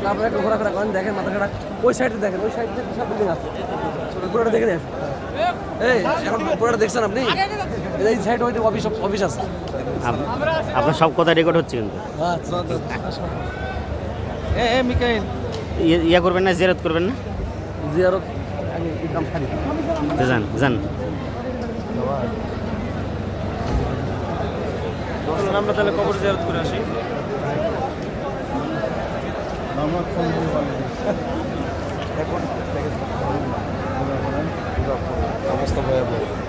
তারপরে একটু ঘোরাফেরা করেন, দেখেন মাথা খারাপ ওই সাইডে, দেখেন ওই সাইডে সব বিল্ডিং আছে, পুরোটা দেখে নেন। এই এখন পুরোটা দেখছেন আপনি, এই সাইড হয়তো অফিস আছে। আপনার সব কথা রেকর্ড হচ্ছে কিন্তু। মিকাইল ইয়া করবেন না, জিয়ারত করবেন না? জিয়ারত আগে কাম সারি যান যান। আমরা তাহলে কবর জিয়ারত করে আসি। অবস্থা ভয়াবহ।